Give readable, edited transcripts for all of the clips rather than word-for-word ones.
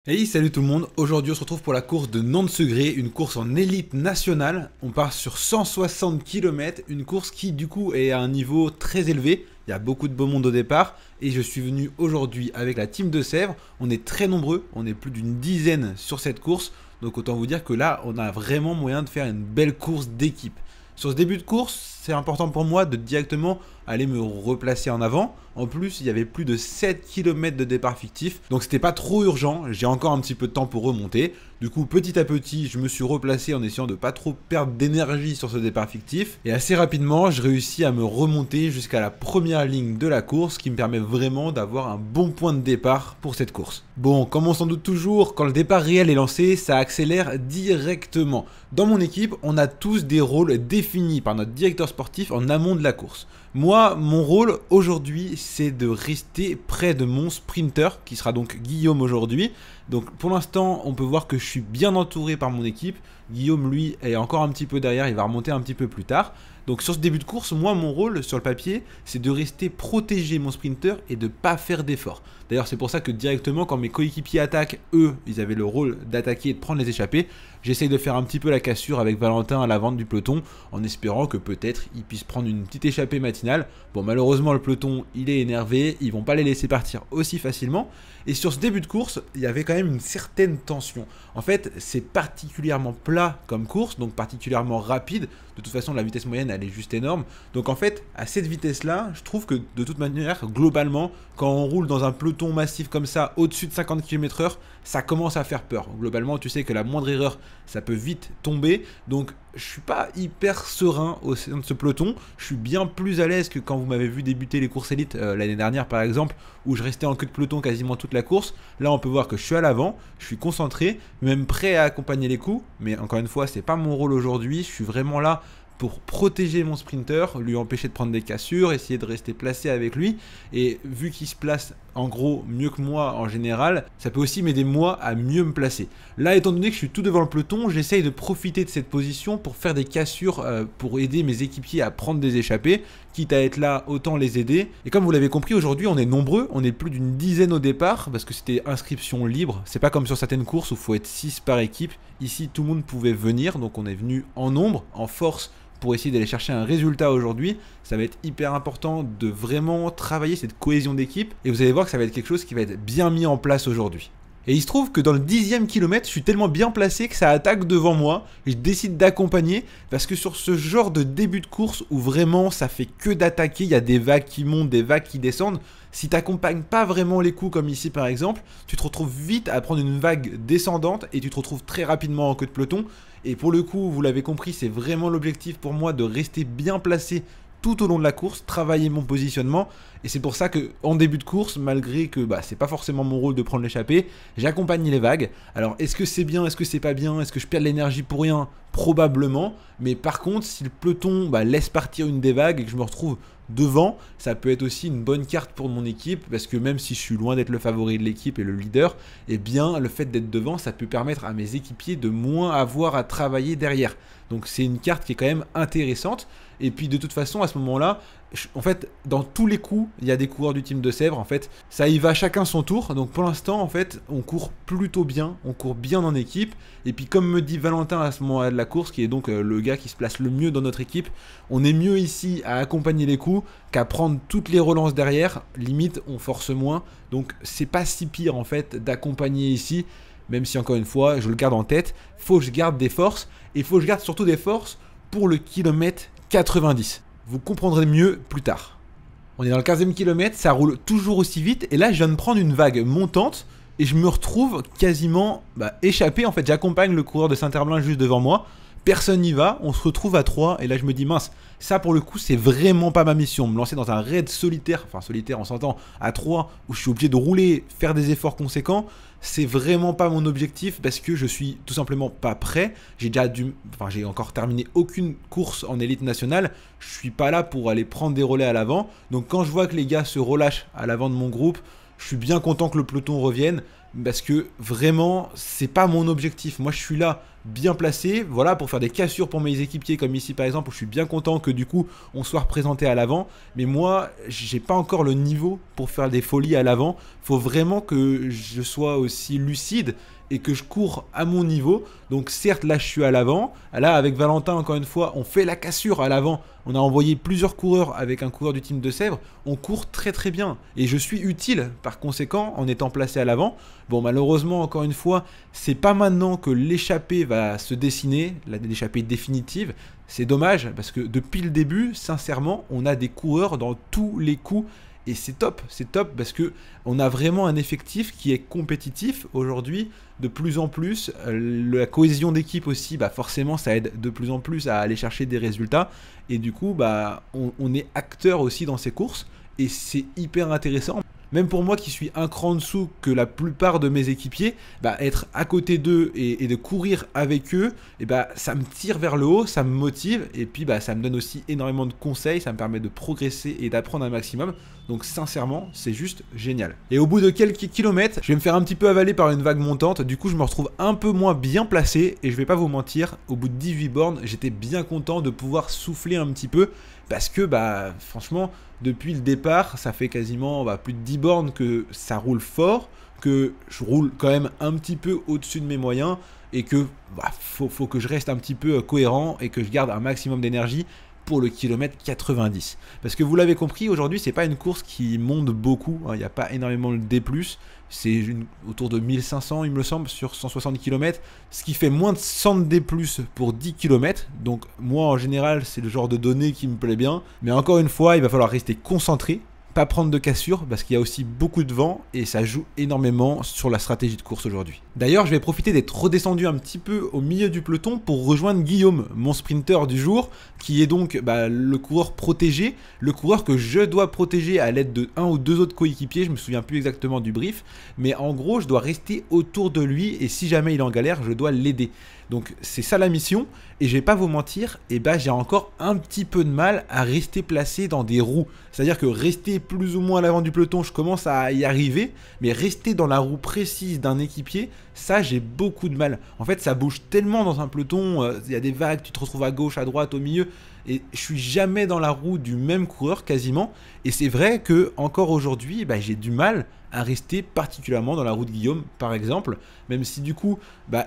Hey, salut tout le monde, aujourd'hui on se retrouve pour la course de Nantes-Segré, une course en élite nationale. On part sur 160 km, une course qui du coup est à un niveau très élevé. Il y a beaucoup de beau monde au départ et je suis venu aujourd'hui avec la team de Sèvres. On est très nombreux, on est plus d'une dizaine sur cette course. Donc autant vous dire que là on a vraiment moyen de faire une belle course d'équipe. Sur ce début de course, c'est important pour moi de directement aller me replacer en avant. En plus, il y avait plus de 7 km de départ fictif, donc c'était pas trop urgent. J'ai encore un petit peu de temps pour remonter. Du coup, petit à petit, je me suis replacé en essayant de pas trop perdre d'énergie sur ce départ fictif. Et assez rapidement, je réussis à me remonter jusqu'à la première ligne de la course, qui me permet vraiment d'avoir un bon point de départ pour cette course. Bon, comme on s'en doute toujours, quand le départ réel est lancé, ça accélère directement. Dans mon équipe, on a tous des rôles définis par notre directeur sportif en amont de la course. Moi, mon rôle aujourd'hui, c'est de rester près de mon sprinter, qui sera donc Guillaume aujourd'hui. Donc pour l'instant, on peut voir que je suis bien entouré par mon équipe. Guillaume, lui, est encore un petit peu derrière, il va remonter un petit peu plus tard. Donc sur ce début de course, moi, mon rôle sur le papier, c'est de rester protéger mon sprinter et de ne pas faire d'efforts. D'ailleurs, c'est pour ça que directement, quand mes coéquipiers attaquent, eux, ils avaient le rôle d'attaquer et de prendre les échappées. J'essaye de faire un petit peu la cassure avec Valentin à l'avant du peloton, en espérant que peut-être ils puissent prendre une petite échappée matinale. Bon, malheureusement, le peloton, il est énervé, ils vont pas les laisser partir aussi facilement. Et sur ce début de course, il y avait quand même une certaine tension. En fait, c'est particulièrement plat comme course, donc particulièrement rapide. De toute façon, la vitesse moyenne, elle est juste énorme. Donc en fait, à cette vitesse-là, je trouve que de toute manière, globalement, quand on roule dans un peloton massif comme ça, au-dessus de 50 km/h, ça commence à faire peur. Globalement, tu sais que la moindre erreur, ça peut vite tomber. Donc je suis pas hyper serein au sein de ce peloton. Je suis bien plus à l'aise que quand vous m'avez vu débuter les courses élites l'année dernière par exemple, où je restais en queue de peloton quasiment toute la course. Là on peut voir que je suis à l'avant, je suis concentré, même prêt à accompagner les coups. Mais encore une fois, c'est pas mon rôle aujourd'hui. Je suis vraiment là pour protéger mon sprinter, lui empêcher de prendre des cassures, essayer de rester placé avec lui. Et vu qu'il se place en gros mieux que moi en général, ça peut aussi m'aider moi à mieux me placer. Là, étant donné que je suis tout devant le peloton, j'essaye de profiter de cette position pour faire des cassures, pour aider mes équipiers à prendre des échappées. Quitte à être là, autant les aider. Et comme vous l'avez compris, aujourd'hui on est nombreux, on est plus d'une dizaine au départ, parce que c'était inscription libre. C'est pas comme sur certaines courses où il faut être 6 par équipe. Ici tout le monde pouvait venir, donc on est venu en nombre, en force, pour essayer d'aller chercher un résultat aujourd'hui. Ça va être hyper important de vraiment travailler cette cohésion d'équipe, et vous allez voir que ça va être quelque chose qui va être bien mis en place aujourd'hui. Et il se trouve que dans le 10e kilomètre, je suis tellement bien placé que ça attaque devant moi, et je décide d'accompagner, parce que sur ce genre de début de course où vraiment ça fait que d'attaquer, il y a des vagues qui montent, des vagues qui descendent, si tu n'accompagnes pas vraiment les coups comme ici par exemple, tu te retrouves vite à prendre une vague descendante et tu te retrouves très rapidement en queue de peloton. Et pour le coup, vous l'avez compris, c'est vraiment l'objectif pour moi de rester bien placé tout au long de la course, travailler mon positionnement. Et c'est pour ça que en début de course, malgré que c'est pas forcément mon rôle de prendre l'échappée, j'accompagne les vagues. Alors est-ce que c'est bien, est-ce que c'est pas bien, est-ce que je perds de l'énergie pour rien? Probablement. Mais par contre, si le peloton laisse partir une des vagues et que je me retrouve devant, ça peut être aussi une bonne carte pour mon équipe, parce que même si je suis loin d'être le favori de l'équipe et le leader, eh bien le fait d'être devant, ça peut permettre à mes équipiers de moins avoir à travailler derrière. Donc c'est une carte qui est quand même intéressante. Et puis de toute façon, à ce moment-là, en fait, dans tous les coups, il y a des coureurs du team de Sèvres. En fait, ça y va chacun son tour. Donc pour l'instant, en fait, on court plutôt bien. On court bien en équipe. Et puis comme me dit Valentin à ce moment-là de la course, qui est donc le gars qui se place le mieux dans notre équipe, on est mieux ici à accompagner les coups qu'à prendre toutes les relances derrière. Limite, on force moins. Donc c'est pas si pire en fait d'accompagner ici. Même si encore une fois, je le garde en tête, faut que je garde des forces. Et faut que je garde surtout des forces pour le kilomètre 90. Vous comprendrez mieux plus tard. On est dans le 15e kilomètre, ça roule toujours aussi vite. Et là, je viens de prendre une vague montante et je me retrouve quasiment échappé. En fait, j'accompagne le coureur de Saint-Herblain juste devant moi. Personne n'y va, on se retrouve à 3 et là je me dis mince, ça pour le coup c'est vraiment pas ma mission, me lancer dans un raid solitaire, enfin solitaire on s'entend, à 3 où je suis obligé de rouler, faire des efforts conséquents, c'est vraiment pas mon objectif parce que je suis tout simplement pas prêt. J'ai encore terminé aucune course en élite nationale, je suis pas là pour aller prendre des relais à l'avant, donc quand je vois que les gars se relâchent à l'avant de mon groupe, je suis bien content que le peloton revienne parce que vraiment c'est pas mon objectif. Moi je suis là bien placé, voilà, pour faire des cassures pour mes équipiers, comme ici par exemple, où je suis bien content que du coup on soit représenté à l'avant. Mais moi, j'ai pas encore le niveau pour faire des folies à l'avant. Faut vraiment que je sois aussi lucide et que je cours à mon niveau. Donc certes, là je suis à l'avant. Là avec Valentin, encore une fois, on fait la cassure à l'avant. On a envoyé plusieurs coureurs avec un coureur du team de Sèvres. On court très très bien. Et je suis utile par conséquent en étant placé à l'avant. Bon, malheureusement, encore une fois, c'est pas maintenant que l'échappée va se dessiner, l'échappée définitive. C'est dommage parce que depuis le début, sincèrement, on a des coureurs dans tous les coups. Et c'est top parce que on a vraiment un effectif qui est compétitif aujourd'hui de plus en plus. La cohésion d'équipe aussi, bah forcément ça aide de plus en plus à aller chercher des résultats. Et du coup, bah on est acteur aussi dans ces courses et c'est hyper intéressant. Même pour moi qui suis un cran en dessous que la plupart de mes équipiers, bah, être à côté d'eux et de courir avec eux, et bah, ça me tire vers le haut, ça me motive et puis bah, ça me donne aussi énormément de conseils, ça me permet de progresser et d'apprendre un maximum. Donc sincèrement, c'est juste génial. Et au bout de quelques kilomètres, je vais me faire un petit peu avaler par une vague montante. Du coup, je me retrouve un peu moins bien placé et je vais pas vous mentir, au bout de 18 bornes, j'étais bien content de pouvoir souffler un petit peu parce que bah franchement, depuis le départ, ça fait quasiment plus de 10 bornes que ça roule fort, que je roule quand même un petit peu au-dessus de mes moyens et que faut que je reste un petit peu cohérent et que je garde un maximum d'énergie pour le kilomètre 90. Parce que vous l'avez compris, aujourd'hui, c'est pas une course qui monte beaucoup, il n'y a pas énormément de D+, c'est autour de 1500 il me semble sur 160 km, ce qui fait moins de 100 D+, pour 10 km. Donc moi en général c'est le genre de données qui me plaît bien, mais encore une fois il va falloir rester concentré, pas prendre de cassure parce qu'il y a aussi beaucoup de vent et ça joue énormément sur la stratégie de course aujourd'hui. D'ailleurs, je vais profiter d'être redescendu un petit peu au milieu du peloton pour rejoindre Guillaume, mon sprinter du jour, qui est donc le coureur protégé, le coureur que je dois protéger à l'aide de un ou deux autres coéquipiers, je me souviens plus exactement du brief, mais en gros, je dois rester autour de lui et si jamais il est en galère, je dois l'aider. Donc c'est ça la mission et je vais pas vous mentir, j'ai encore un petit peu de mal à rester placé dans des roues. C'est-à-dire que rester plus ou moins à l'avant du peloton, je commence à y arriver, mais rester dans la roue précise d'un équipier, ça j'ai beaucoup de mal. En fait ça bouge tellement dans un peloton, il y a des vagues, tu te retrouves à gauche, à droite, au milieu, et je suis jamais dans la roue du même coureur quasiment. Et c'est vrai que encore aujourd'hui, j'ai du mal à rester particulièrement dans la roue de Guillaume par exemple, même si du coup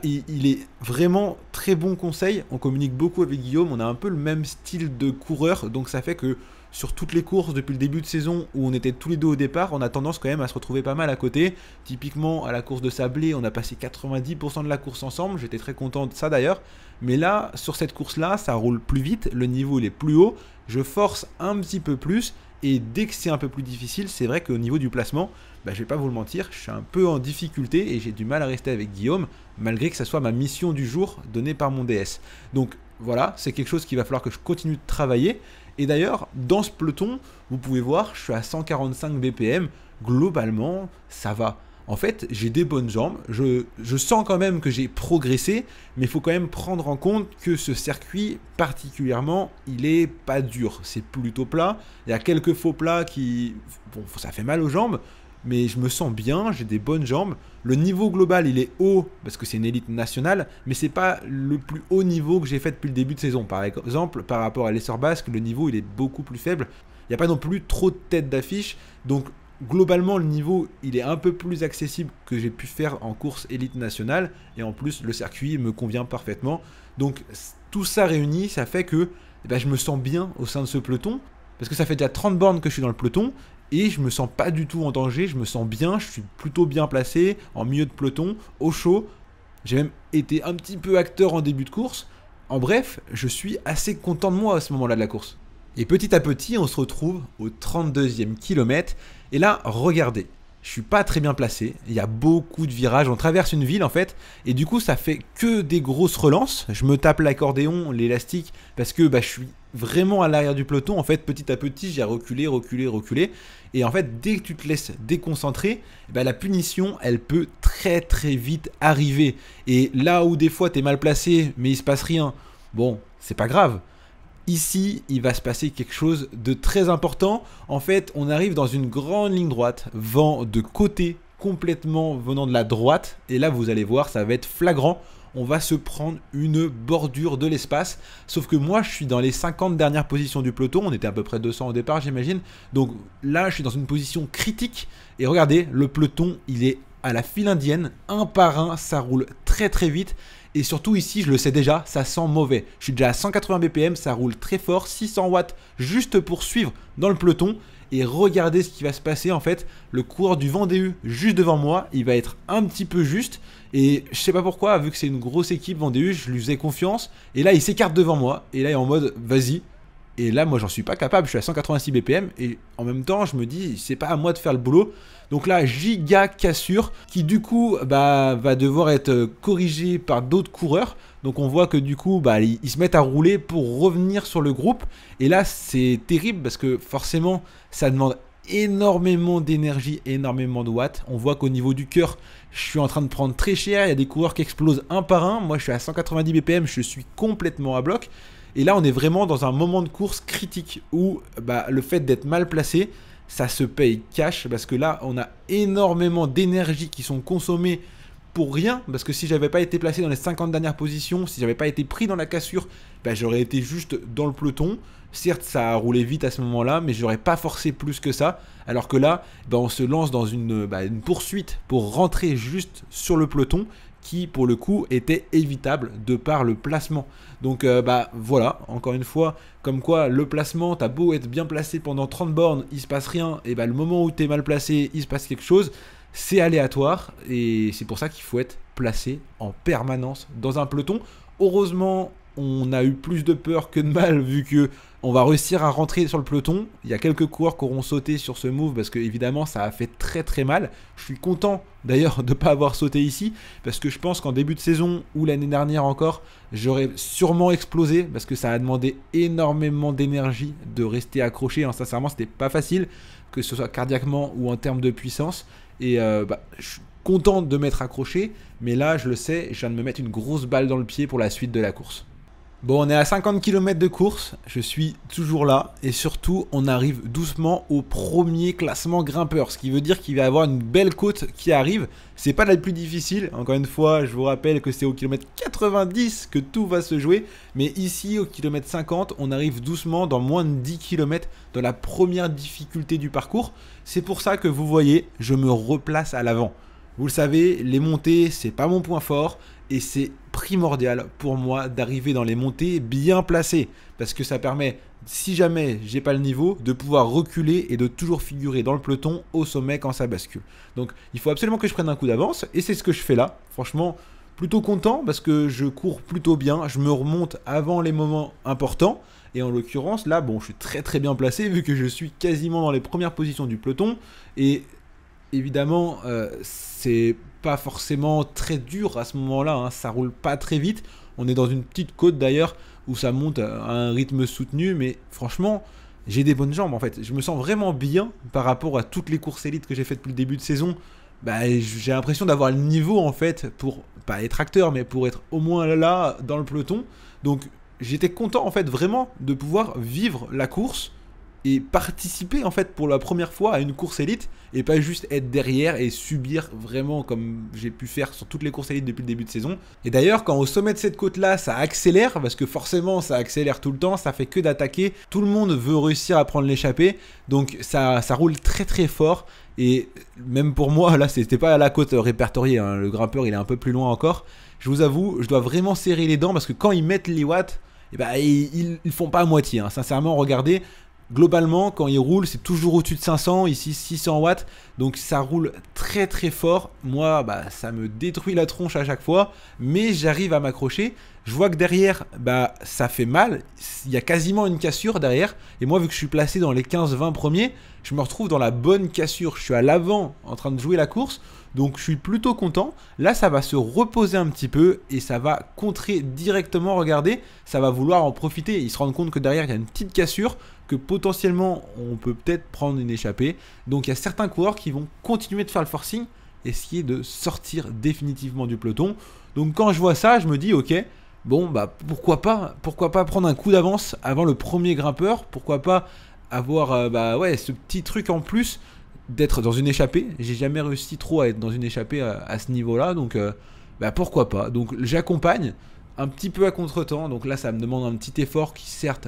il est vraiment très bon conseil, on communique beaucoup avec Guillaume, on a un peu le même style de coureur, donc ça fait que sur toutes les courses depuis le début de saison où on était tous les deux au départ, on a tendance quand même à se retrouver pas mal à côté. Typiquement à la course de Sablé, on a passé 90% de la course ensemble, j'étais très content de ça d'ailleurs. Mais là, sur cette course-là, ça roule plus vite, le niveau il est plus haut, je force un petit peu plus et dès que c'est un peu plus difficile, c'est vrai qu'au niveau du placement, je vais pas vous le mentir, je suis un peu en difficulté et j'ai du mal à rester avec Guillaume, malgré que ça soit ma mission du jour donnée par mon DS. Donc voilà, c'est quelque chose qu'il va falloir que je continue de travailler. Et d'ailleurs, dans ce peloton, vous pouvez voir, je suis à 145 BPM, globalement, ça va. En fait, j'ai des bonnes jambes, je sens quand même que j'ai progressé, mais il faut quand même prendre en compte que ce circuit, particulièrement, il est pas dur, c'est plutôt plat. Il y a quelques faux plats qui... Bon, ça fait mal aux jambes, mais je me sens bien, j'ai des bonnes jambes. Le niveau global, il est haut, parce que c'est une élite nationale, mais c'est pas le plus haut niveau que j'ai fait depuis le début de saison. Par exemple, par rapport à l'Essor Basque, le niveau, il est beaucoup plus faible. Il n'y a pas non plus trop de têtes d'affiche, donc globalement, le niveau, il est un peu plus accessible que j'ai pu faire en course élite nationale, et en plus, le circuit me convient parfaitement. Donc, tout ça réuni, ça fait que je me sens bien au sein de ce peloton, parce que ça fait déjà 30 bornes que je suis dans le peloton, et je me sens pas du tout en danger, je me sens bien, je suis plutôt bien placé, en milieu de peloton, au chaud. J'ai même été un petit peu acteur en début de course. En bref, je suis assez content de moi à ce moment-là de la course. Et petit à petit, on se retrouve au 32e kilomètre. Et là, regardez, je suis pas très bien placé, il y a beaucoup de virages, on traverse une ville en fait, et du coup ça fait que des grosses relances. Je me tape l'accordéon, l'élastique, parce que je suis vraiment à l'arrière du peloton. En fait, petit à petit, j'ai reculé, et en fait, dès que tu te laisses déconcentrer, la punition, elle peut très très vite arriver. Et là où des fois tu es mal placé, mais il se passe rien, bon, c'est pas grave. Ici, il va se passer quelque chose de très important. En fait, on arrive dans une grande ligne droite, vent de côté complètement venant de la droite. Et là, vous allez voir, ça va être flagrant. on va se prendre une bordure de l'espace. Sauf que moi, je suis dans les 50 dernières positions du peloton. On était à peu près 200 au départ, j'imagine. Donc là, je suis dans une position critique. Et regardez, le peloton, il est à la file indienne. Un par un, ça roule très très vite. Et surtout ici, je le sais déjà, ça sent mauvais. Je suis déjà à 180 BPM, ça roule très fort, 600 watts juste pour suivre dans le peloton. Et regardez ce qui va se passer en fait. Le coureur du Vendée juste devant moi, il va être un petit peu juste. Et je sais pas pourquoi, vu que c'est une grosse équipe Vendée, je lui faisais confiance. Et là, il s'écarte devant moi. Et là, il est en mode, vas-y. Et là, moi, j'en suis pas capable. Je suis à 186 BPM. Et en même temps, je me dis, c'est pas à moi de faire le boulot. Donc là, giga cassure qui du coup va devoir être corrigée par d'autres coureurs. Donc on voit que du coup, ils se mettent à rouler pour revenir sur le groupe. Et là, c'est terrible parce que forcément, ça demande énormément d'énergie, énormément de watts. On voit qu'au niveau du cœur, je suis en train de prendre très cher. Il y a des coureurs qui explosent un par un. Moi, je suis à 190 BPM, je suis complètement à bloc. Et là, on est vraiment dans un moment de course critique où le fait d'être mal placé, ça se paye cash parce que là, on a énormément d'énergie qui sont consommées pour rien. Parce que si j'avais pas été placé dans les 50 dernières positions, si j'avais pas été pris dans la cassure, j'aurais été juste dans le peloton. Certes, ça a roulé vite à ce moment-là, mais j'aurais pas forcé plus que ça. Alors que là, on se lance dans une poursuite pour rentrer juste sur le peloton qui, pour le coup, était évitable de par le placement. Donc, voilà, encore une fois, comme quoi le placement, t'as beau être bien placé pendant 30 bornes, il se passe rien, et le moment où t'es mal placé, il se passe quelque chose, c'est aléatoire, et c'est pour ça qu'il faut être placé en permanence dans un peloton. Heureusement, on a eu plus de peur que de mal vu que on va réussir à rentrer sur le peloton. Il y a quelques coureurs qui auront sauté sur ce move parce que évidemment ça a fait très très mal. Je suis content d'ailleurs de ne pas avoir sauté ici parce que je pense qu'en début de saison ou l'année dernière encore, j'aurais sûrement explosé parce que ça a demandé énormément d'énergie de rester accroché. Sincèrement, c'était pas facile, que ce soit cardiaquement ou en termes de puissance. Et je suis content de m'être accroché, mais là je le sais, je viens de me mettre une grosse balle dans le pied pour la suite de la course. Bon, on est à 50 km de course, je suis toujours là et surtout on arrive doucement au premier classement grimpeur, ce qui veut dire qu'il va y avoir une belle côte qui arrive. C'est pas la plus difficile, encore une fois je vous rappelle que c'est au kilomètre 90 que tout va se jouer, mais ici au kilomètre 50 on arrive doucement dans moins de 10 km dans la première difficulté du parcours. C'est pour ça que vous voyez, je me replace à l'avant. Vous le savez, les montées c'est pas mon point fort. Et c'est primordial pour moi d'arriver dans les montées bien placées. Parce que ça permet, si jamais j'ai pas le niveau, de pouvoir reculer et de toujours figurer dans le peloton au sommet quand ça bascule. Donc il faut absolument que je prenne un coup d'avance. Et c'est ce que je fais là. Franchement, plutôt content parce que je cours plutôt bien. Je me remonte avant les moments importants. Et en l'occurrence, là, je suis très très bien placé vu que je suis quasiment dans les premières positions du peloton. Et évidemment, c'est pas forcément très dur à ce moment-là, ça roule pas très vite. On est dans une petite côte d'ailleurs où ça monte à un rythme soutenu, mais franchement, j'ai des bonnes jambes en fait. Je me sens vraiment bien par rapport à toutes les courses élites que j'ai faites depuis le début de saison. J'ai l'impression d'avoir le niveau en fait pour pas être acteur, mais pour être au moins là dans le peloton. Donc j'étais content en fait vraiment de pouvoir vivre la course et participer en fait pour la première fois à une course élite et pas juste être derrière et subir vraiment comme j'ai pu faire sur toutes les courses élites depuis le début de saison. Et d'ailleurs quand au sommet de cette côte là ça accélère, parce que forcément ça accélère tout le temps, ça fait que d'attaquer, tout le monde veut réussir à prendre l'échappée, donc ça roule très très fort. Et même pour moi là c'était pas à la côte répertoriée, le grimpeur il est un peu plus loin encore. Je vous avoue, je dois vraiment serrer les dents parce que quand ils mettent les watts, ils font pas à moitié, sincèrement. Regardez, globalement, quand il roule, c'est toujours au-dessus de 500, ici 600 watts, donc ça roule très très fort. Moi, ça me détruit la tronche à chaque fois, mais j'arrive à m'accrocher. Je vois que derrière, ça fait mal, il y a quasiment une cassure derrière, et moi, vu que je suis placé dans les 15-20 premiers, je me retrouve dans la bonne cassure. Je suis à l'avant en train de jouer la course, donc je suis plutôt content. Là, ça va se reposer un petit peu et ça va contrer directement. Regardez, ça va vouloir en profiter. Ils se rendent compte que derrière, il y a une petite cassure, que potentiellement, on peut peut-être prendre une échappée. Donc, il y a certains coureurs qui vont continuer de faire le forcing, essayer de sortir définitivement du peloton. Donc, quand je vois ça, je me dis, ok, bon, pourquoi pas prendre un coup d'avance avant le premier grimpeur. Pourquoi pas avoir ce petit truc en plus d'être dans une échappée. J'ai jamais réussi trop à être dans une échappée à ce niveau-là, donc bah pourquoi pas. Donc j'accompagne un petit peu à contre-temps, donc là ça me demande un petit effort qui certes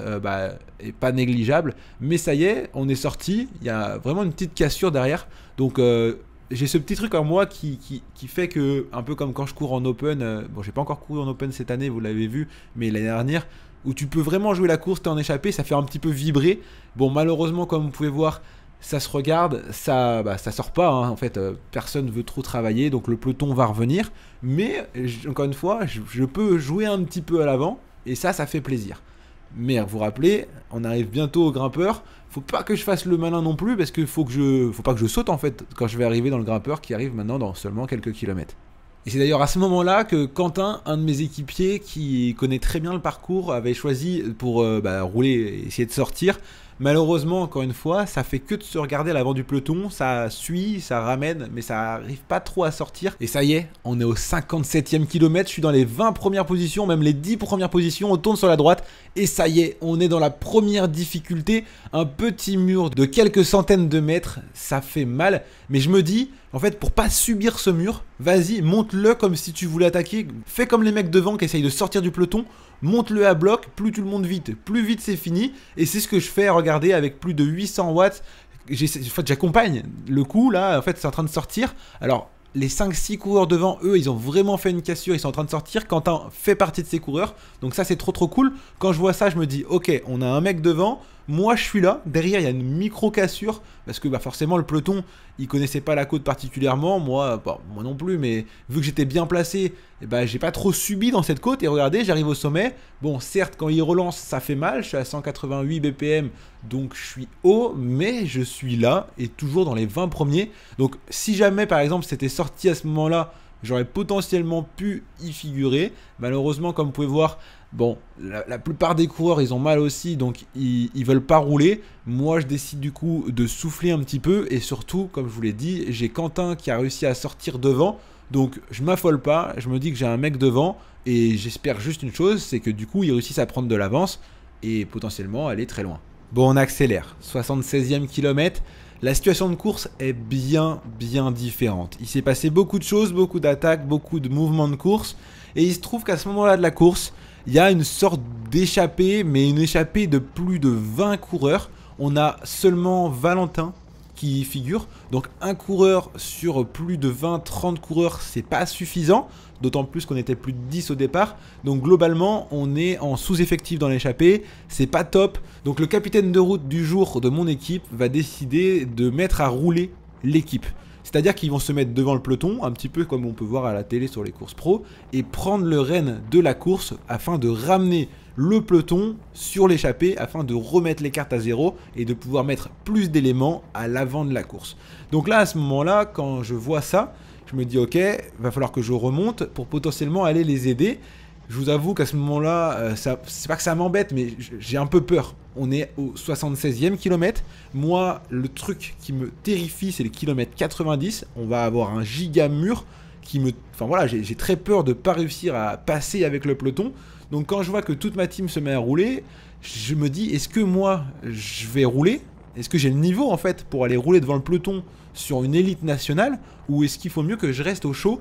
est pas négligeable, mais ça y est, on est sorti, il y a vraiment une petite cassure derrière, donc j'ai ce petit truc en moi qui fait que, un peu comme quand je cours en open, bon j'ai pas encore couru en open cette année, vous l'avez vu, mais l'année dernière, où tu peux vraiment jouer la course, t'es en échappé, ça fait un petit peu vibrer. Bon malheureusement comme vous pouvez voir, ça se regarde, ça sort pas, hein. En fait, personne veut trop travailler, donc le peloton va revenir. Mais, encore une fois, je peux jouer un petit peu à l'avant, et ça fait plaisir. Mais vous vous rappelez, on arrive bientôt au grimpeur. Faut pas que je fasse le malin non plus, parce qu'il faut pas que je saute en fait, quand je vais arriver dans le grimpeur qui arrive maintenant dans seulement quelques kilomètres. Et c'est d'ailleurs à ce moment-là que Quentin, un de mes équipiers qui connaît très bien le parcours, avait choisi pour rouler et essayer de sortir. Malheureusement, encore une fois, ça fait que de se regarder à l'avant du peloton, ça suit, ça ramène, mais ça arrive pas trop à sortir. Et ça y est, on est au 57e kilomètre, je suis dans les 20 premières positions, même les 10 premières positions, on tourne sur la droite, et ça y est, on est dans la première difficulté, un petit mur de quelques centaines de mètres, ça fait mal, mais je me dis, en fait, pour pas subir ce mur, vas-y, monte-le comme si tu voulais attaquer, fais comme les mecs devant qui essayent de sortir du peloton, monte-le à bloc, plus tu le montes vite, plus vite c'est fini, et c'est ce que je fais, regardez, avec plus de 800 watts, en fait j'accompagne le coup, là, en fait c'est en train de sortir, alors les 5-6 coureurs devant, eux, ils ont vraiment fait une cassure, ils sont en train de sortir, Quentin fait partie de ces coureurs, donc ça c'est trop cool, quand je vois ça, je me dis, ok, on a un mec devant, moi je suis là, derrière il y a une micro cassure, parce que forcément le peloton, il connaissait pas la côte particulièrement, moi non plus, mais vu que j'étais bien placé, j'ai pas trop subi dans cette côte, et regardez, j'arrive au sommet, bon certes quand il relance ça fait mal, je suis à 188 BPM, donc je suis haut, mais je suis là, et toujours dans les 20 premiers, donc si jamais par exemple c'était sorti à ce moment-là, j'aurais potentiellement pu y figurer, malheureusement comme vous pouvez voir, bon, la plupart des coureurs, ils ont mal aussi, donc ils veulent pas rouler. Moi, je décide du coup de souffler un petit peu. Et surtout, comme je vous l'ai dit, j'ai Quentin qui a réussi à sortir devant. Donc, je m'affole pas. Je me dis que j'ai un mec devant. Et j'espère juste une chose, c'est que du coup, ils réussissent à prendre de l'avance. Et potentiellement aller très loin. Bon, on accélère. 76e kilomètre. La situation de course est bien différente. Il s'est passé beaucoup de choses, beaucoup d'attaques, beaucoup de mouvements de course. Et il se trouve qu'à ce moment-là de la course, il y a une sorte d'échappée, mais une échappée de plus de 20 coureurs. On a seulement Valentin qui figure. Donc un coureur sur plus de 20-30 coureurs, c'est pas suffisant. D'autant plus qu'on était plus de 10 au départ. Donc globalement, on est en sous-effectif dans l'échappée. C'est pas top. Donc le capitaine de route du jour de mon équipe va décider de mettre à rouler l'équipe. C'est-à-dire qu'ils vont se mettre devant le peloton, un petit peu comme on peut voir à la télé sur les courses pro, et prendre le rêne de la course afin de ramener le peloton sur l'échappée, afin de remettre les cartes à zéro et de pouvoir mettre plus d'éléments à l'avant de la course. Donc là, à ce moment-là, quand je vois ça, je me dis ok, va falloir que je remonte pour potentiellement aller les aider. Je vous avoue qu'à ce moment-là, c'est pas que ça m'embête, mais j'ai un peu peur. On est au 76e kilomètre. Moi, le truc qui me terrifie, c'est le kilomètre 90. On va avoir un giga mur qui me... Enfin voilà, j'ai très peur de ne pas réussir à passer avec le peloton. Donc quand je vois que toute ma team se met à rouler, je me dis, est-ce que moi, je vais rouler? Est-ce que j'ai le niveau, en fait, pour aller rouler devant le peloton sur une élite nationale? Ou est-ce qu'il faut mieux que je reste au chaud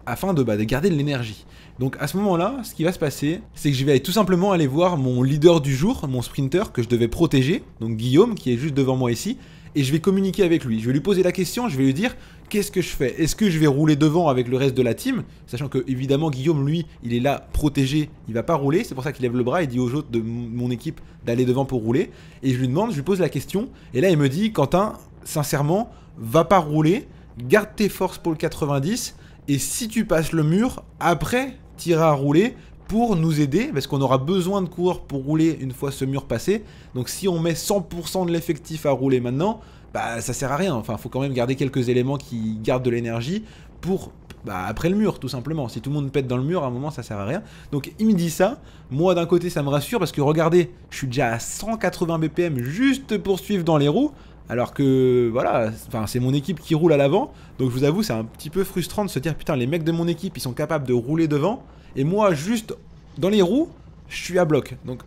afin de garder de l'énergie? Donc à ce moment-là, ce qui va se passer, c'est que je vais tout simplement aller voir mon leader du jour, mon sprinter que je devais protéger, donc Guillaume, qui est juste devant moi ici, et je vais communiquer avec lui. Je vais lui poser la question, je vais lui dire, qu'est-ce que je fais? Est-ce que je vais rouler devant avec le reste de la team? Sachant que, évidemment, Guillaume, lui, il est là, protégé, il va pas rouler, c'est pour ça qu'il lève le bras, il dit aux autres de mon équipe d'aller devant pour rouler, et je lui demande, je lui pose la question, et là il me dit, Quentin, sincèrement, va pas rouler, garde tes forces pour le 90, et si tu passes le mur, après, t'iras à rouler pour nous aider, parce qu'on aura besoin de coureurs pour rouler une fois ce mur passé. Donc si on met 100% de l'effectif à rouler maintenant, ça sert à rien. Enfin, faut quand même garder quelques éléments qui gardent de l'énergie pour après le mur, tout simplement. Si tout le monde pète dans le mur, à un moment, ça sert à rien. Donc il me dit ça. Moi, d'un côté, ça me rassure, parce que regardez, je suis déjà à 180 BPM juste pour suivre dans les roues. Alors que, voilà, c'est mon équipe qui roule à l'avant. Donc je vous avoue, c'est un petit peu frustrant de se dire, putain, les mecs de mon équipe, ils sont capables de rouler devant. Et moi, juste dans les roues, je suis à bloc. Donc,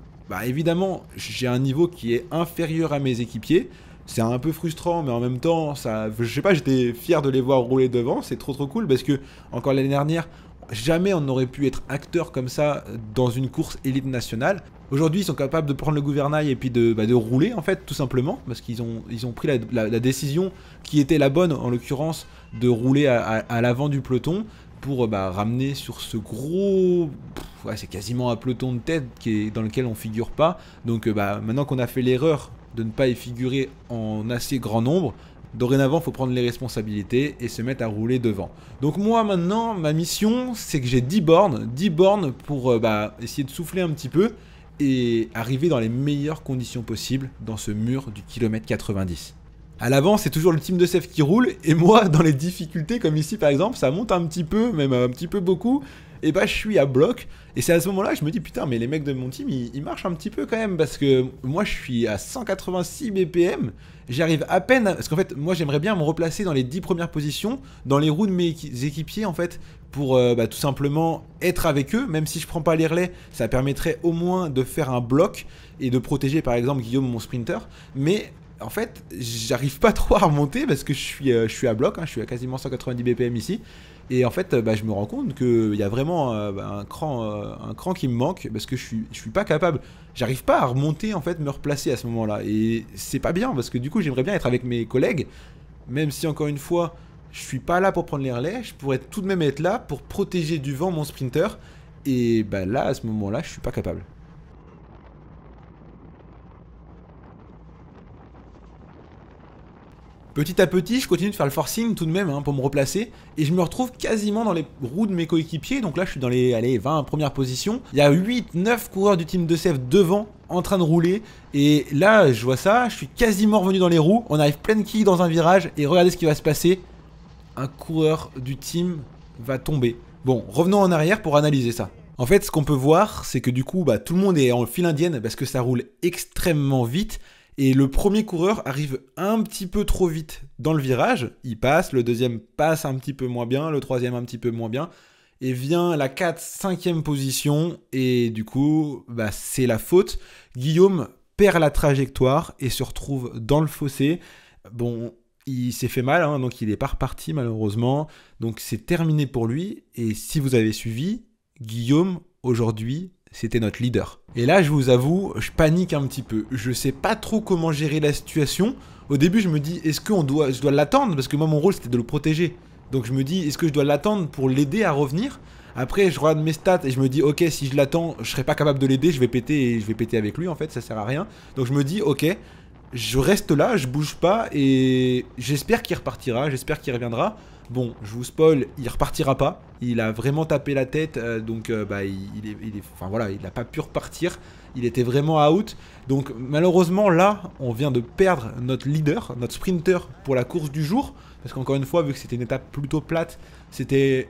évidemment, j'ai un niveau qui est inférieur à mes équipiers. C'est un peu frustrant, mais en même temps, je sais pas, j'étais fier de les voir rouler devant. C'est trop cool, parce que, encore l'année dernière, jamais on n'aurait pu être acteur comme ça dans une course élite nationale. Aujourd'hui, ils sont capables de prendre le gouvernail et puis de rouler, en fait, tout simplement, parce qu'ils ont pris la décision qui était la bonne, en l'occurrence, de rouler à l'avant du peloton pour ramener sur ce gros... ouais, c'est quasiment un peloton de tête dans lequel on figure pas. Donc maintenant qu'on a fait l'erreur de ne pas y figurer en assez grand nombre, dorénavant, il faut prendre les responsabilités et se mettre à rouler devant. Donc moi, maintenant, ma mission, c'est que j'ai 10 bornes pour essayer de souffler un petit peu et arriver dans les meilleures conditions possibles dans ce mur du kilomètre 90. À l'avant, c'est toujours le team de Sef qui roule, et moi, dans les difficultés, comme ici par exemple, ça monte un petit peu, même un petit peu beaucoup, et je suis à bloc, et c'est à ce moment-là que je me dis, putain, mais les mecs de mon team, ils marchent un petit peu quand même, parce que moi, je suis à 186 BPM, j'arrive à peine, parce qu'en fait, moi, j'aimerais bien me replacer dans les 10 premières positions, dans les roues de mes équipiers, en fait, pour tout simplement être avec eux, même si je prends pas les relais, ça permettrait au moins de faire un bloc, et de protéger, par exemple, Guillaume, mon sprinter, mais... en fait, j'arrive pas trop à remonter parce que je suis à bloc, hein, je suis à quasiment 190 BPM ici. Et en fait, je me rends compte qu'il y a vraiment un cran qui me manque parce que je suis pas capable. J'arrive pas à remonter, en fait, me replacer à ce moment-là. Et c'est pas bien parce que du coup, j'aimerais bien être avec mes collègues. Même si, encore une fois, je suis pas là pour prendre les relais, je pourrais tout de même être là pour protéger du vent mon sprinter. Et là, à ce moment-là, je suis pas capable. Petit à petit, je continue de faire le forcing tout de même pour me replacer. Et je me retrouve quasiment dans les roues de mes coéquipiers. Donc là, je suis dans les 20 premières positions. Il y a 8-9 coureurs du team de Sef devant en train de rouler. Et là, je vois ça, je suis quasiment revenu dans les roues. On arrive pleine quille dans un virage. Et regardez ce qui va se passer. Un coureur du team va tomber. Bon, revenons en arrière pour analyser ça. En fait, ce qu'on peut voir, c'est que du coup, tout le monde est en file indienne parce que ça roule extrêmement vite. Et le premier coureur arrive un petit peu trop vite dans le virage. Il passe, le deuxième passe un petit peu moins bien, le troisième un petit peu moins bien. Et vient la 4-5e position. Et du coup, c'est la faute. Guillaume perd la trajectoire et se retrouve dans le fossé. Bon, il s'est fait mal, donc il n'est pas reparti malheureusement. Donc c'est terminé pour lui. Et si vous avez suivi, Guillaume, aujourd'hui, c'était notre leader. Et là, je vous avoue, je panique un petit peu. Je sais pas trop comment gérer la situation. Au début, je me dis, est-ce que je dois l'attendre? Parce que moi, mon rôle, c'était de le protéger. Donc je me dis, est-ce que je dois l'attendre pour l'aider à revenir? Après, je regarde mes stats et je me dis, ok, si je l'attends, je serai pas capable de l'aider, je vais péter et je vais péter avec lui, en fait, ça sert à rien. Donc je me dis, ok, je reste là, je bouge pas et j'espère qu'il repartira, j'espère qu'il reviendra. Bon, je vous spoil, il repartira pas. Il a vraiment tapé la tête, donc enfin voilà, il n'a pas pu repartir. Il était vraiment out. Donc malheureusement là, on vient de perdre notre leader, notre sprinter pour la course du jour. Parce qu'encore une fois, vu que c'était une étape plutôt plate, c'était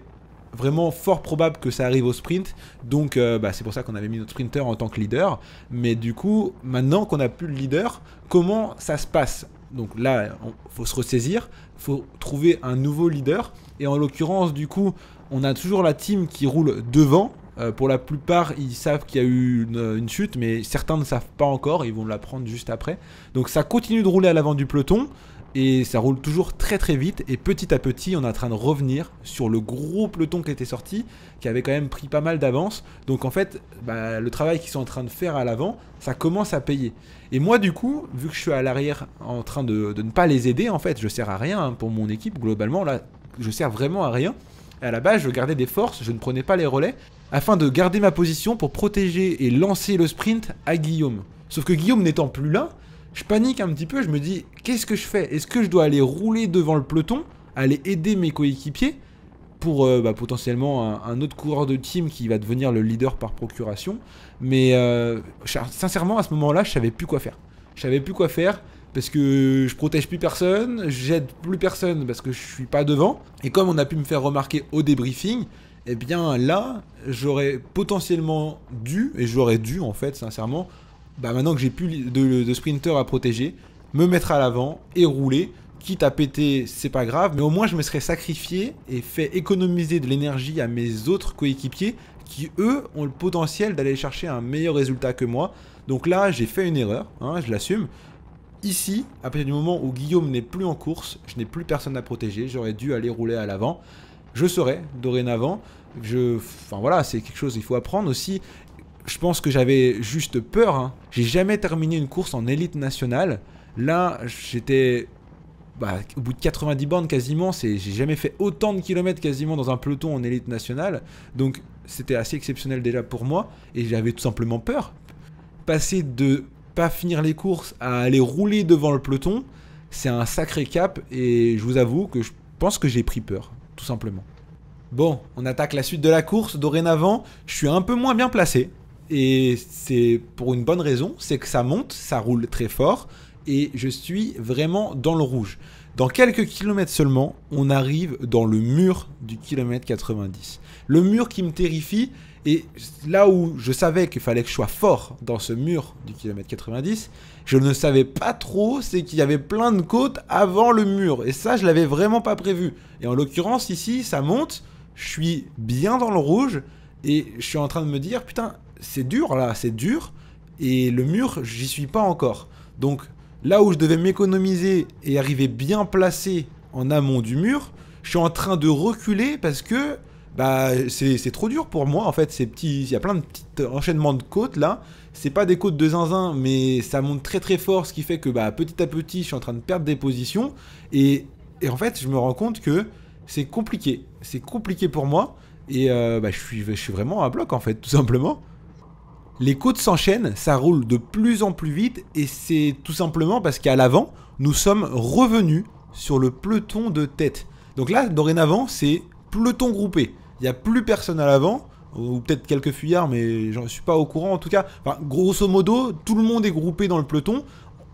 vraiment fort probable que ça arrive au sprint. Donc c'est pour ça qu'on avait mis notre sprinter en tant que leader. Mais du coup, maintenant qu'on n'a plus le leader, comment ça se passe? Donc là, il faut se ressaisir, il faut trouver un nouveau leader. Et en l'occurrence, du coup, on a toujours la team qui roule devant. Pour la plupart, ils savent qu'il y a eu une chute, mais certains ne savent pas encore, ils vont l'apprendre juste après. Donc ça continue de rouler à l'avant du peloton. Et ça roule toujours très très vite. Et petit à petit, on est en train de revenir sur le gros peloton qui était sorti, qui avait quand même pris pas mal d'avance. Donc en fait, le travail qu'ils sont en train de faire à l'avant, ça commence à payer. Et moi du coup, vu que je suis à l'arrière en train de ne pas les aider, en fait, je sers à rien pour mon équipe globalement. Là, je sers vraiment à rien. Et à la base, je gardais des forces, je ne prenais pas les relais, afin de garder ma position pour protéger et lancer le sprint à Guillaume. Sauf que Guillaume n'étant plus là, je panique un petit peu, je me dis, qu'est-ce que je fais? Est-ce que je dois aller rouler devant le peloton, aller aider mes coéquipiers pour potentiellement un autre coureur de team qui va devenir le leader par procuration? Mais sincèrement, à ce moment-là, je savais plus quoi faire. Je savais plus quoi faire parce que je protège plus personne, j'aide plus personne parce que je suis pas devant. Et comme on a pu me faire remarquer au débriefing, eh bien là, j'aurais potentiellement dû, et j'aurais dû en fait, sincèrement, maintenant que j'ai plus de sprinter à protéger, me mettre à l'avant et rouler. Quitte à péter, c'est pas grave, mais au moins je me serais sacrifié et fait économiser de l'énergie à mes autres coéquipiers qui, eux, ont le potentiel d'aller chercher un meilleur résultat que moi. Donc là, j'ai fait une erreur, je l'assume. Ici, à partir du moment où Guillaume n'est plus en course, je n'ai plus personne à protéger, j'aurais dû aller rouler à l'avant. Je saurais, dorénavant, Enfin voilà, c'est quelque chose qu'il faut apprendre aussi. Je pense que j'avais juste peur, hein. J'ai jamais terminé une course en élite nationale. Là, j'étais au bout de 90 bornes quasiment, j'ai jamais fait autant de kilomètres quasiment dans un peloton en élite nationale. Donc c'était assez exceptionnel déjà pour moi. Et j'avais tout simplement peur. Passer de pas finir les courses à aller rouler devant le peloton, c'est un sacré cap. Et je vous avoue que je pense que j'ai pris peur, tout simplement. Bon, on attaque la suite de la course. Dorénavant, je suis un peu moins bien placé. Et c'est pour une bonne raison, c'est que ça monte, ça roule très fort. Et je suis vraiment dans le rouge. Dans quelques kilomètres seulement, on arrive dans le mur du kilomètre 90. Le mur qui me terrifie, et là où je savais qu'il fallait que je sois fort dans ce mur du kilomètre 90, je ne savais pas trop, c'est qu'il y avait plein de côtes avant le mur. Et ça, je l'avais vraiment pas prévu. Et en l'occurrence, ici, ça monte, je suis bien dans le rouge, et je suis en train de me dire, putain, c'est dur là, c'est dur, et le mur, j'y suis pas encore. Donc, là où je devais m'économiser et arriver bien placé en amont du mur, je suis en train de reculer parce que c'est trop dur pour moi en fait. Il y a plein de petits enchaînements de côtes là. C'est pas des côtes de zinzin, mais ça monte très très fort, ce qui fait que petit à petit, je suis en train de perdre des positions. Et en fait, je me rends compte que c'est compliqué. C'est compliqué pour moi. Et je suis vraiment à bloc en fait, tout simplement. Les côtes s'enchaînent, ça roule de plus en plus vite et c'est tout simplement parce qu'à l'avant, nous sommes revenus sur le peloton de tête. Donc là, dorénavant, c'est peloton groupé. Il n'y a plus personne à l'avant, ou peut-être quelques fuyards, mais je ne suis pas au courant en tout cas. Enfin, grosso modo, tout le monde est groupé dans le peloton.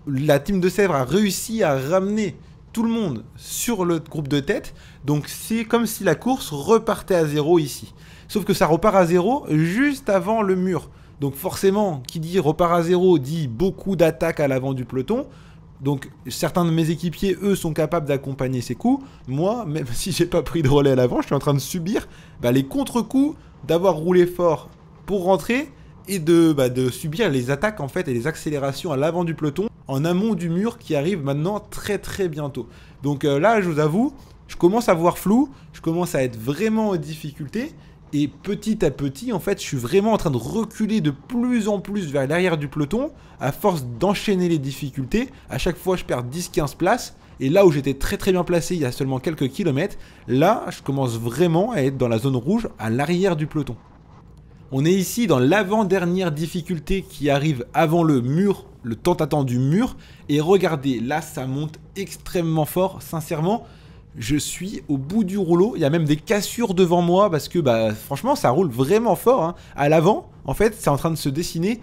La team de Sèvres a réussi à ramener tout le monde sur le groupe de tête. Donc c'est comme si la course repartait à zéro ici. Sauf que ça repart à zéro juste avant le mur. Donc forcément, qui dit repart à zéro dit beaucoup d'attaques à l'avant du peloton. Donc certains de mes équipiers, eux, sont capables d'accompagner ces coups. Moi, même si j'ai pas pris de relais à l'avant, je suis en train de subir les contre-coups d'avoir roulé fort pour rentrer et de subir les attaques en fait et les accélérations à l'avant du peloton en amont du mur qui arrive maintenant très très bientôt. Donc là, je vous avoue, je commence à voir flou, je commence à être vraiment en difficulté. Et petit à petit, en fait, je suis vraiment en train de reculer de plus en plus vers l'arrière du peloton. À force d'enchaîner les difficultés, à chaque fois, je perds 10-15 places. Et là où j'étais très très bien placé il y a seulement quelques kilomètres, là, je commence vraiment à être dans la zone rouge à l'arrière du peloton. On est ici dans l'avant-dernière difficulté qui arrive avant le mur, le tant attendu mur. Et regardez, là, ça monte extrêmement fort, sincèrement. Je suis au bout du rouleau, il y a même des cassures devant moi parce que franchement ça roule vraiment fort, hein. À l'avant, en fait, c'est en train de se dessiner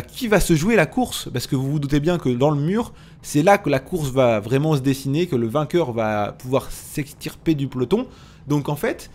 qui va se jouer la course. Parce que vous vous doutez bien que dans le mur, c'est là que la course va vraiment se dessiner, que le vainqueur va pouvoir s'extirper du peloton. Donc en fait,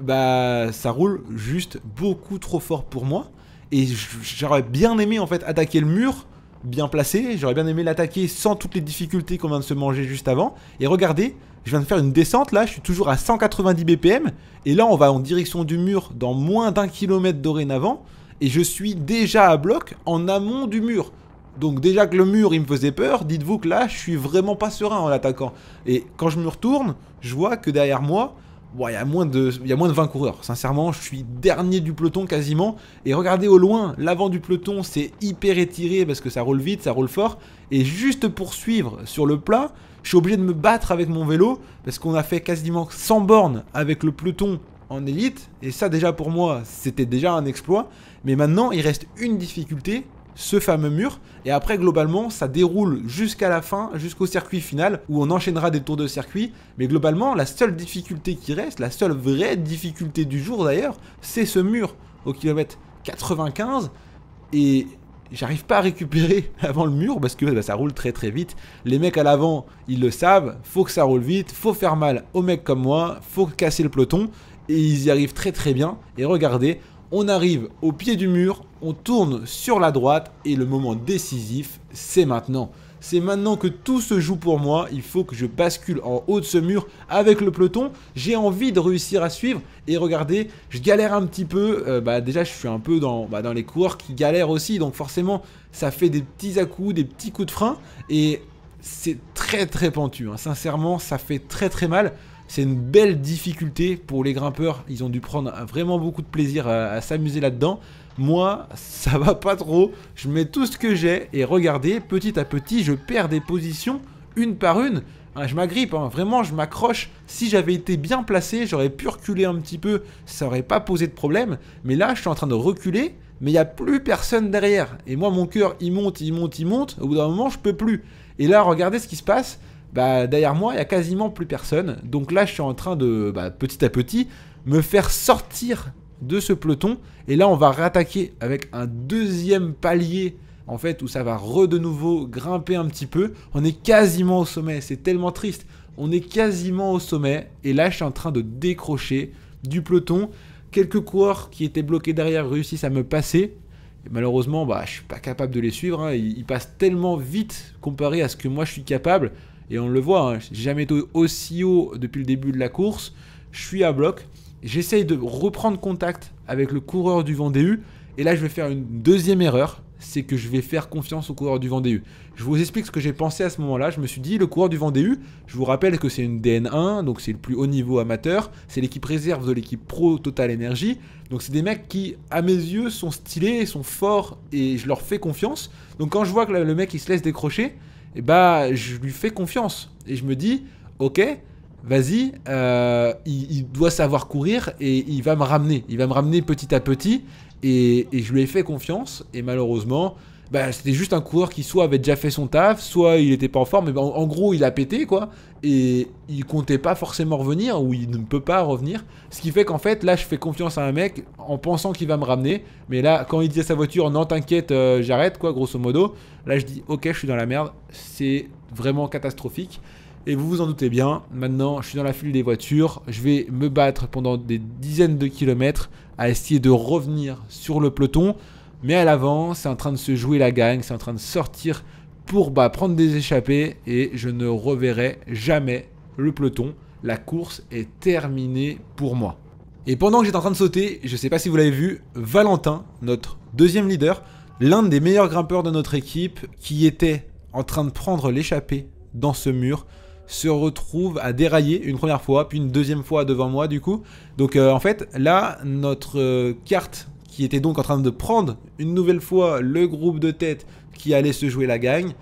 ça roule juste beaucoup trop fort pour moi. Et j'aurais bien aimé en fait attaquer le mur bien placé, j'aurais bien aimé l'attaquer sans toutes les difficultés qu'on vient de se manger juste avant. Et regardez, je viens de faire une descente là, je suis toujours à 190 BPM. Et là on va en direction du mur dans moins d'1 kilomètre dorénavant. Et je suis déjà à bloc en amont du mur. Donc déjà que le mur il me faisait peur, dites-vous que là je suis vraiment pas serein en l'attaquant. Et quand je me retourne, je vois que derrière moi, il y a moins de 20 coureurs. Sincèrement, je suis dernier du peloton quasiment. Et regardez au loin, l'avant du peloton, c'est hyper étiré parce que ça roule vite, ça roule fort. Et juste pour suivre sur le plat, je suis obligé de me battre avec mon vélo parce qu'on a fait quasiment 100 bornes avec le peloton en élite. Et ça, déjà pour moi, c'était déjà un exploit. Mais maintenant, il reste une difficulté, ce fameux mur. Et après, globalement, ça déroule jusqu'à la fin, jusqu'au circuit final, où on enchaînera des tours de circuit. Mais globalement, la seule difficulté qui reste, la seule vraie difficulté du jour d'ailleurs, c'est ce mur au kilomètre 95. Et j'arrive pas à récupérer avant le mur parce que ça roule très très vite. Les mecs à l'avant, ils le savent, faut que ça roule vite, faut faire mal aux mecs comme moi, faut casser le peloton. Et ils y arrivent très très bien. Et regardez, on arrive au pied du mur, on tourne sur la droite et le moment décisif, c'est maintenant. C'est maintenant que tout se joue pour moi, il faut que je bascule en haut de ce mur avec le peloton. J'ai envie de réussir à suivre et regardez, je galère un petit peu. Déjà, je suis un peu dans les coureurs qui galèrent aussi, donc forcément, ça fait des petits à-coups, des petits coups de frein et c'est très très pentu, hein. Sincèrement, ça fait très très mal. C'est une belle difficulté pour les grimpeurs. Ils ont dû prendre vraiment beaucoup de plaisir à s'amuser là-dedans. Moi, ça va pas trop. Je mets tout ce que j'ai et regardez, petit à petit, je perds des positions une par une. Je m'agrippe, hein. Vraiment, je m'accroche. Si j'avais été bien placé, j'aurais pu reculer un petit peu. Ça n'aurait pas posé de problème. Mais là, je suis en train de reculer, mais il n'y a plus personne derrière. Et moi, mon cœur, il monte, il monte, il monte. Au bout d'un moment, je peux plus. Et là, regardez ce qui se passe. Bah, derrière moi, il n'y a quasiment plus personne. Donc là, je suis en train de, petit à petit, me faire sortir de ce peloton. Et là, on va réattaquer avec un deuxième palier, en fait, où ça va de nouveau grimper un petit peu. On est quasiment au sommet. C'est tellement triste. On est quasiment au sommet. Et là, je suis en train de décrocher du peloton. Quelques coureurs qui étaient bloqués derrière réussissent à me passer. Et malheureusement, je ne suis pas capable de les suivre. Hein. Ils passent tellement vite comparé à ce que moi, je suis capable. Et on le voit, hein, j'ai jamais été aussi haut depuis le début de la course. Je suis à bloc. J'essaye de reprendre contact avec le coureur du Vendée U. Et là, je vais faire une deuxième erreur. C'est que je vais faire confiance au coureur du Vendée U. Je vous explique ce que j'ai pensé à ce moment-là. Je me suis dit, le coureur du Vendée U, je vous rappelle que c'est une DN1, donc c'est le plus haut niveau amateur. C'est l'équipe réserve de l'équipe pro Total Energy. Donc c'est des mecs qui, à mes yeux, sont stylés, sont forts et je leur fais confiance. Donc quand je vois que le mec il se laisse décrocher, je lui fais confiance. Et je me dis, ok, vas-y, il doit savoir courir et il va me ramener. Il va me ramener petit à petit. Et je lui ai fait confiance. Et malheureusement, c'était juste un coureur qui soit avait déjà fait son taf, soit il n'était pas en forme. Mais en gros, il a pété, quoi. Et il comptait pas forcément revenir, ou il ne peut pas revenir. Ce qui fait qu'en fait, là, je fais confiance à un mec en pensant qu'il va me ramener. Mais là, quand il dit à sa voiture, non, t'inquiète, j'arrête, quoi, grosso modo. Là, je dis, ok, je suis dans la merde. C'est vraiment catastrophique. Et vous vous en doutez bien, maintenant je suis dans la file des voitures, je vais me battre pendant des dizaines de kilomètres à essayer de revenir sur le peloton. Mais à l'avant, c'est en train de se jouer la gagne, c'est en train de sortir pour prendre des échappées et je ne reverrai jamais le peloton. La course est terminée pour moi. Et pendant que j'étais en train de sauter, je ne sais pas si vous l'avez vu, Valentin, notre deuxième leader, l'un des meilleurs grimpeurs de notre équipe qui était en train de prendre l'échappée dans ce mur, se retrouve à dérailler une première fois, puis une deuxième fois devant moi du coup. Donc en fait, là, notre carte qui était donc en train de prendre une nouvelle fois le groupe de tête qui allait se jouer la gagne,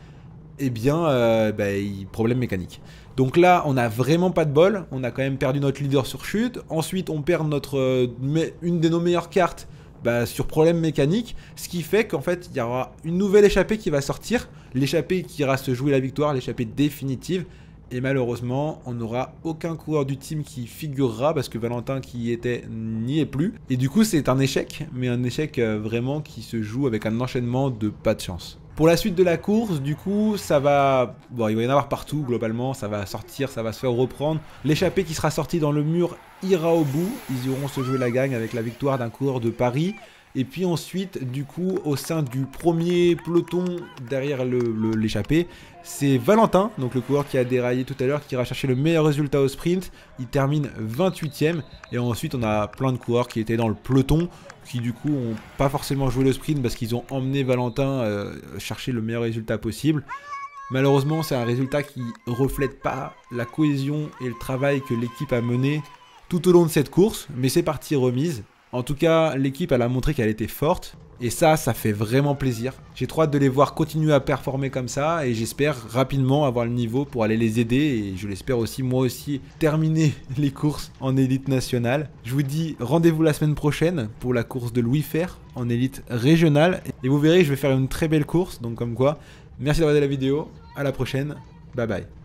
problème mécanique. Donc là, on n'a vraiment pas de bol, on a quand même perdu notre leader sur chute. Ensuite, on perd une de nos meilleures cartes sur problème mécanique, ce qui fait qu'en fait, il y aura une nouvelle échappée qui va sortir, l'échappée qui ira se jouer la victoire, l'échappée définitive. Et malheureusement, on n'aura aucun coureur du team qui figurera parce que Valentin qui y était n'y est plus. Et du coup, c'est un échec, mais un échec vraiment qui se joue avec un enchaînement de pas de chance. Pour la suite de la course, du coup, ça va... il va y en avoir partout, globalement, ça va sortir, ça va se faire reprendre. L'échappée qui sera sortie dans le mur ira au bout. Ils iront se jouer la gagne avec la victoire d'un coureur de Paris. Et puis ensuite, du coup, au sein du premier peloton derrière l'échappée, c'est Valentin, donc le coureur qui a déraillé tout à l'heure, qui ira chercher le meilleur résultat au sprint. Il termine 28ème. Et ensuite, on a plein de coureurs qui étaient dans le peloton, qui du coup n'ont pas forcément joué le sprint parce qu'ils ont emmené Valentin chercher le meilleur résultat possible. Malheureusement, c'est un résultat qui ne reflète pas la cohésion et le travail que l'équipe a mené tout au long de cette course. Mais c'est parti remise. En tout cas, l'équipe, elle a montré qu'elle était forte. Et ça fait vraiment plaisir. J'ai trop hâte de les voir continuer à performer comme ça. Et j'espère rapidement avoir le niveau pour aller les aider. Et je l'espère aussi, moi aussi, terminer les courses en élite nationale. Je vous dis rendez-vous la semaine prochaine pour la course de Louis Fer en élite régionale. Et vous verrez, je vais faire une très belle course. Donc comme quoi, merci d'avoir regardé la vidéo. À la prochaine. Bye bye.